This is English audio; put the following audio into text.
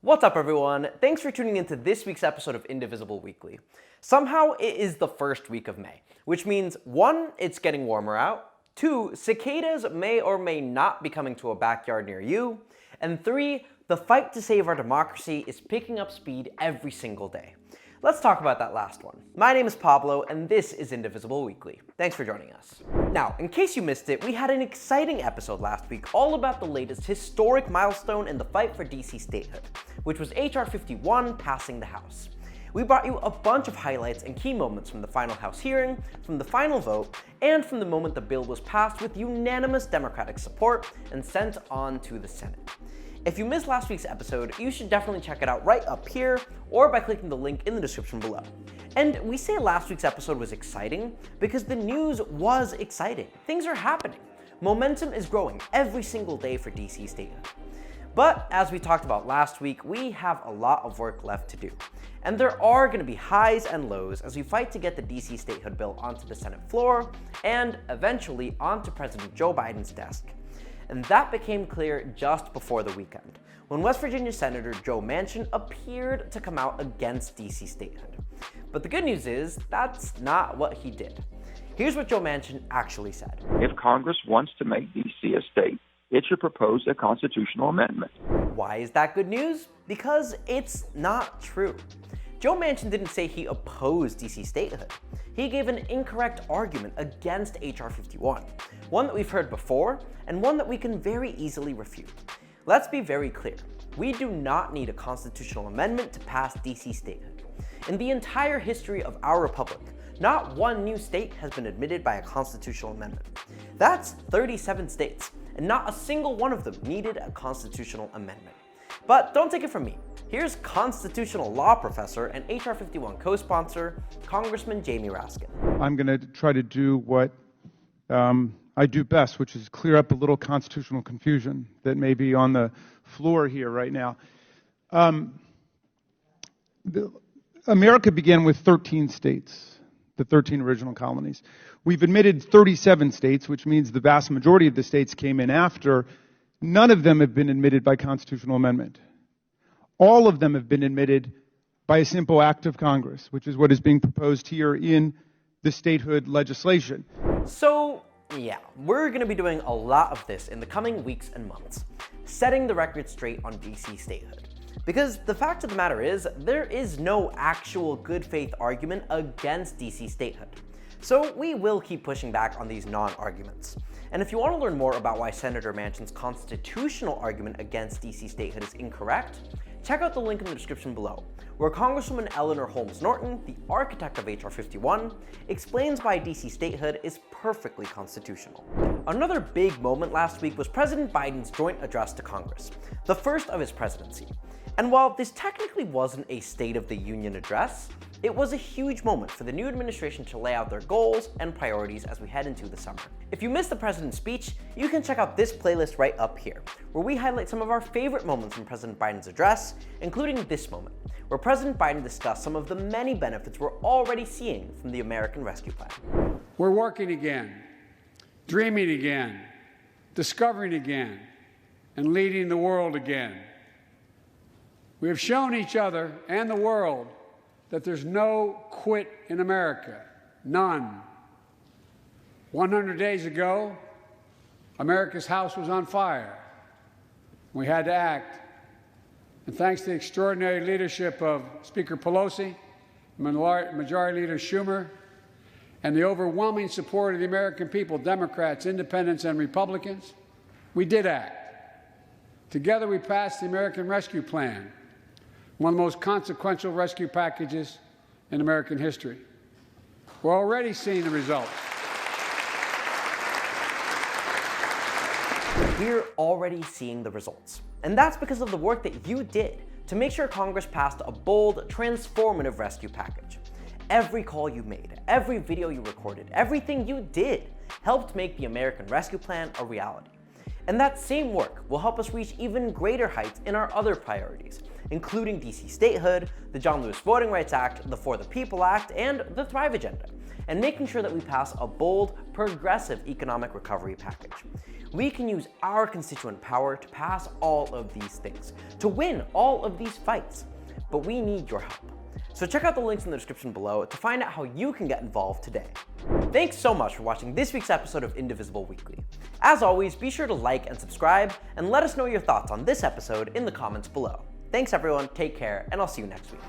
What's up, everyone? Thanks for tuning into this week's episode of Indivisible Weekly. Somehow, it is the first week of May, which means 1, it's getting warmer out, 2, cicadas may or may not be coming to a backyard near you, and 3, the fight to save our democracy is picking up speed every single day. Let's talk about that last one. My name is Pablo, and this is Indivisible Weekly. Thanks for joining us. Now, in case you missed it, we had an exciting episode last week all about the latest historic milestone in the fight for DC statehood, which was H.R. 51 passing the House. We brought you a bunch of highlights and key moments from the final House hearing, from the final vote, and from the moment the bill was passed with unanimous Democratic support and sent on to the Senate. If you missed last week's episode, you should definitely check it out right up here or by clicking the link in the description below. And we say last week's episode was exciting because the news was exciting. Things are happening. Momentum is growing every single day for DC statehood. But as we talked about last week, we have a lot of work left to do. And there are going to be highs and lows as we fight to get the DC statehood bill onto the Senate floor and eventually onto President Joe Biden's desk. And that became clear just before the weekend, when West Virginia Senator Joe Manchin appeared to come out against DC statehood. But the good news is, that's not what he did. Here's what Joe Manchin actually said. If Congress wants to make DC a state, it should propose a constitutional amendment. Why is that good news? Because it's not true. Joe Manchin didn't say he opposed DC statehood. He gave an incorrect argument against H.R. 51, one that we've heard before, and one that we can very easily refute. Let's be very clear. We do not need a constitutional amendment to pass DC statehood. In the entire history of our republic, not one new state has been admitted by a constitutional amendment. That's 37 states, and not a single one of them needed a constitutional amendment. But don't take it from me. Here's constitutional law professor and H.R. 51 co-sponsor, Congressman Jamie Raskin. I'm going to try to do what I do best, which is clear up a little constitutional confusion that may be on the floor here right now. America began with 13 states, the 13 original colonies. We've admitted 37 states, which means the vast majority of the states came in after. None of them have been admitted by constitutional amendment. All of them have been admitted by a simple act of Congress, which is what is being proposed here in the statehood legislation. So, yeah, we're going to be doing a lot of this in the coming weeks and months, setting the record straight on DC statehood. Because the fact of the matter is, there is no actual good faith argument against DC statehood. So we will keep pushing back on these non-arguments. And if you want to learn more about why Senator Manchin's constitutional argument against DC statehood is incorrect, check out the link in the description below, where Congresswoman Eleanor Holmes Norton, the architect of H.R. 51, explains why DC statehood is perfectly constitutional. Another big moment last week was President Biden's joint address to Congress, the first of his presidency. And while this technically wasn't a State of the Union address, it was a huge moment for the new administration to lay out their goals and priorities as we head into the summer. If you missed the president's speech, you can check out this playlist right up here, where we highlight some of our favorite moments from President Biden's address, including this moment, where President Biden discussed some of the many benefits we're already seeing from the American Rescue Plan. We're working again, dreaming again, discovering again, and leading the world again. We have shown each other and the world that there's no quit in America, none. 100 days ago, America's house was on fire. We had to act. And thanks to the extraordinary leadership of Speaker Pelosi, Majority Leader Schumer, and the overwhelming support of the American people, Democrats, Independents, and Republicans, we did act. Together we passed the American Rescue Plan, one of the most consequential rescue packages in American history. We're already seeing the results. We're already seeing the results. And that's because of the work that you did to make sure Congress passed a bold, transformative rescue package. Every call you made, every video you recorded, everything you did helped make the American Rescue Plan a reality. And that same work will help us reach even greater heights in our other priorities, including DC statehood, the John Lewis Voting Rights Act, the For the People Act, and the Thrive Agenda. and making sure that we pass a bold, progressive economic recovery package. We can use our constituent power to pass all of these things, to win all of these fights. But we need your help. So check out the links in the description below to find out how you can get involved today. Thanks so much for watching this week's episode of Indivisible Weekly. As always, be sure to like and subscribe, and let us know your thoughts on this episode in the comments below. Thanks everyone, take care, and I'll see you next week.